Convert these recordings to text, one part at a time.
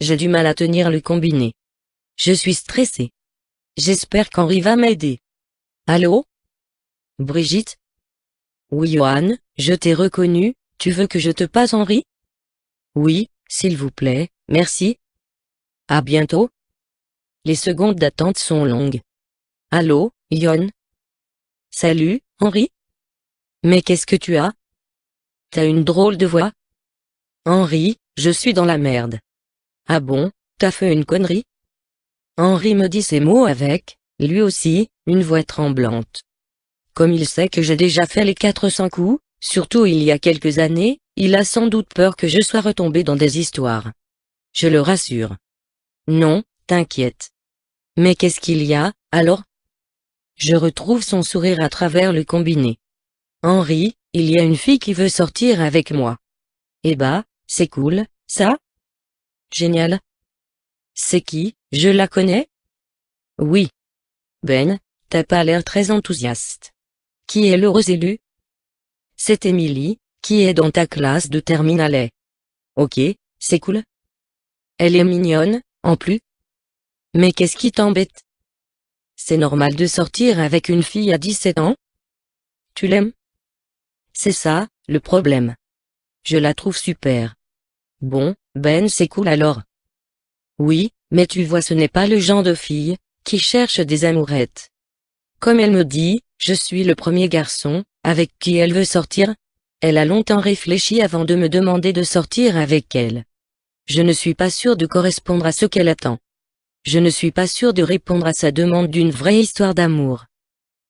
j'ai du mal à tenir le combiné. Je suis stressée. J'espère qu'Henri va m'aider. Allô? Brigitte? Oui Johan, je t'ai reconnu, tu veux que je te passe Henri? Oui, s'il vous plaît, merci. À bientôt. Les secondes d'attente sont longues. Allô, Johan? Salut, Henri? Mais qu'est-ce que tu as? T'as une drôle de voix. Henri, je suis dans la merde. Ah bon, t'as fait une connerie? Henri me dit ces mots avec, lui aussi, une voix tremblante. Comme il sait que j'ai déjà fait les 400 coups, surtout il y a quelques années, il a sans doute peur que je sois retombé dans des histoires. Je le rassure. Non, t'inquiète. Mais qu'est-ce qu'il y a, alors? Je retrouve son sourire à travers le combiné. Henri, il y a une fille qui veut sortir avec moi. Eh bah, c'est cool, ça? Génial. C'est qui, je la connais? Oui. Ben, t'as pas l'air très enthousiaste. Qui est l'heureuse élue? C'est Émilie, qui est dans ta classe de terminale. Ok, c'est cool. Elle est mignonne, en plus. Mais qu'est-ce qui t'embête? C'est normal de sortir avec une fille à 17 ans? Tu l'aimes? C'est ça, le problème. Je la trouve super. Bon, Ben c'est cool alors. Oui, mais tu vois ce n'est pas le genre de fille qui cherche des amourettes. Comme elle me dit, je suis le premier garçon avec qui elle veut sortir. Elle a longtemps réfléchi avant de me demander de sortir avec elle. Je ne suis pas sûr de correspondre à ce qu'elle attend. Je ne suis pas sûr de répondre à sa demande d'une vraie histoire d'amour.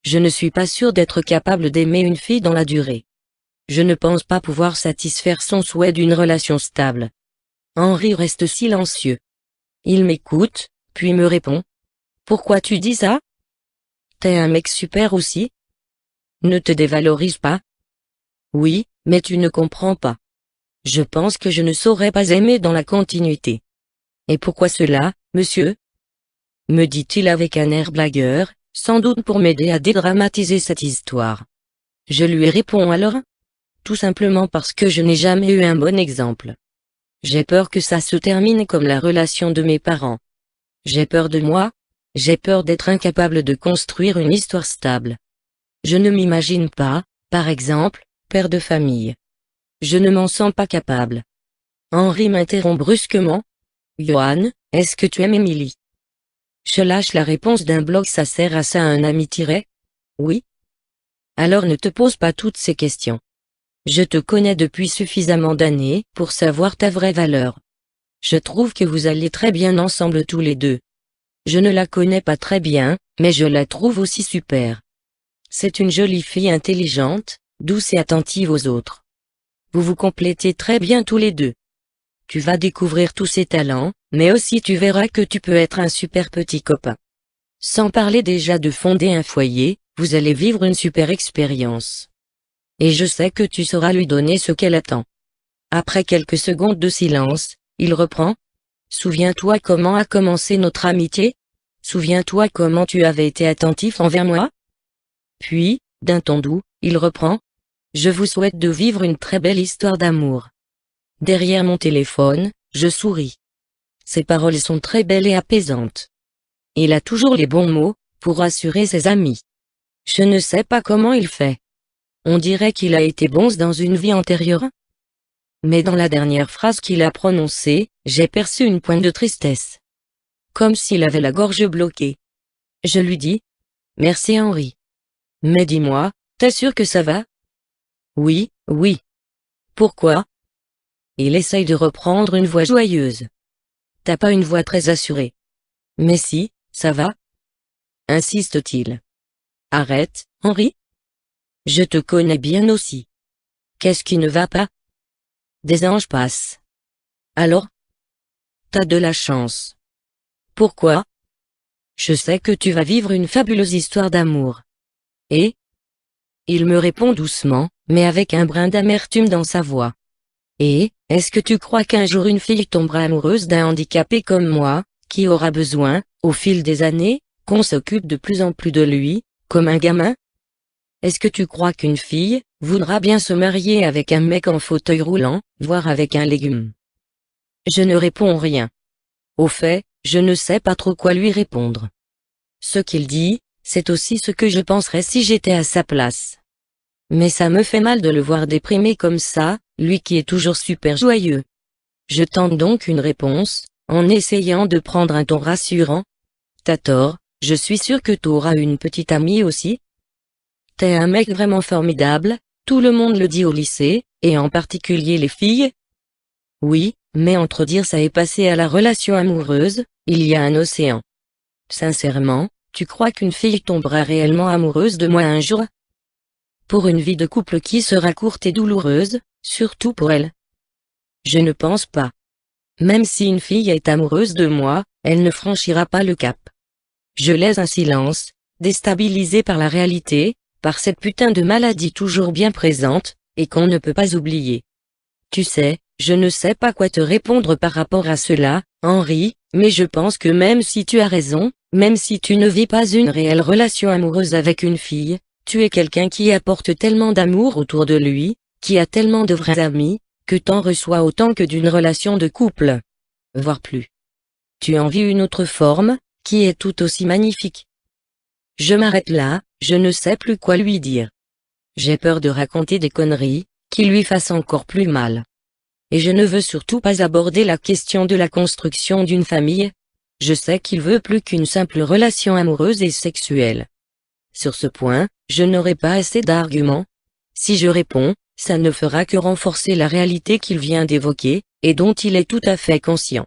Je ne suis pas sûr d'être capable d'aimer une fille dans la durée. Je ne pense pas pouvoir satisfaire son souhait d'une relation stable. Henri reste silencieux. Il m'écoute, puis me répond. Pourquoi tu dis ça? T'es un mec super aussi? Ne te dévalorise pas. Oui, mais tu ne comprends pas. Je pense que je ne saurais pas aimer dans la continuité. Et pourquoi cela, monsieur? Me dit-il avec un air blagueur, sans doute pour m'aider à dédramatiser cette histoire. Je lui réponds alors. Tout simplement parce que je n'ai jamais eu un bon exemple. J'ai peur que ça se termine comme la relation de mes parents. J'ai peur de moi, j'ai peur d'être incapable de construire une histoire stable. Je ne m'imagine pas, par exemple, père de famille. Je ne m'en sens pas capable. Henri m'interrompt brusquement. Johan, est-ce que tu aimes Émilie? Je lâche la réponse d'un bloc, ça sert à ça un ami tiré? Oui. Alors ne te pose pas toutes ces questions. Je te connais depuis suffisamment d'années pour savoir ta vraie valeur. Je trouve que vous allez très bien ensemble tous les deux. Je ne la connais pas très bien, mais je la trouve aussi super. C'est une jolie fille intelligente, douce et attentive aux autres. Vous vous complétez très bien tous les deux. Tu vas découvrir tous ses talents, mais aussi tu verras que tu peux être un super petit copain. Sans parler déjà de fonder un foyer, vous allez vivre une super expérience. Et je sais que tu sauras lui donner ce qu'elle attend. Après quelques secondes de silence, il reprend. Souviens-toi comment a commencé notre amitié? Souviens-toi comment tu avais été attentif envers moi? Puis, d'un ton doux, il reprend. Je vous souhaite de vivre une très belle histoire d'amour. Derrière mon téléphone, je souris. Ses paroles sont très belles et apaisantes. Il a toujours les bons mots pour rassurer ses amis. Je ne sais pas comment il fait. On dirait qu'il a été bonze dans une vie antérieure. Mais dans la dernière phrase qu'il a prononcée, j'ai perçu une pointe de tristesse. Comme s'il avait la gorge bloquée. Je lui dis. Merci Henri. Mais dis-moi, t'es sûr que ça va? Oui, oui. Pourquoi? Il essaye de reprendre une voix joyeuse. T'as pas une voix très assurée. Mais si, ça va? Insiste-t-il. Arrête, Henri. Je te connais bien aussi. Qu'est-ce qui ne va pas? Des anges passent. Alors? T'as de la chance. Pourquoi? Je sais que tu vas vivre une fabuleuse histoire d'amour. Et? Il me répond doucement, mais avec un brin d'amertume dans sa voix. Et, est-ce que tu crois qu'un jour une fille tombera amoureuse d'un handicapé comme moi, qui aura besoin, au fil des années, qu'on s'occupe de plus en plus de lui, comme un gamin? Est-ce que tu crois qu'une fille voudra bien se marier avec un mec en fauteuil roulant, voire avec un légume? Je ne réponds rien. Au fait, je ne sais pas trop quoi lui répondre. Ce qu'il dit, c'est aussi ce que je penserais si j'étais à sa place. Mais ça me fait mal de le voir déprimé comme ça, lui qui est toujours super joyeux. Je tente donc une réponse, en essayant de prendre un ton rassurant. T'as tort, je suis sûr que t'auras une petite amie aussi. T'es un mec vraiment formidable, tout le monde le dit au lycée, et en particulier les filles. Oui, mais entre dire ça et passer à la relation amoureuse, il y a un océan. Sincèrement, tu crois qu'une fille tombera réellement amoureuse de moi un jour? Pour une vie de couple qui sera courte et douloureuse, surtout pour elle. Je ne pense pas. Même si une fille est amoureuse de moi, elle ne franchira pas le cap. Je laisse un silence, déstabilisé par la réalité, par cette putain de maladie toujours bien présente, et qu'on ne peut pas oublier. Tu sais, je ne sais pas quoi te répondre par rapport à cela, Henri, mais je pense que même si tu as raison, même si tu ne vis pas une réelle relation amoureuse avec une fille, tu es quelqu'un qui apporte tellement d'amour autour de lui, qui a tellement de vrais amis, que t'en reçois autant que d'une relation de couple. Voire plus. Tu en vis une autre forme, qui est tout aussi magnifique. Je m'arrête là, je ne sais plus quoi lui dire. J'ai peur de raconter des conneries, qui lui fassent encore plus mal. Et je ne veux surtout pas aborder la question de la construction d'une famille. Je sais qu'il veut plus qu'une simple relation amoureuse et sexuelle. Sur ce point, je n'aurai pas assez d'arguments. Si je réponds, ça ne fera que renforcer la réalité qu'il vient d'évoquer, et dont il est tout à fait conscient.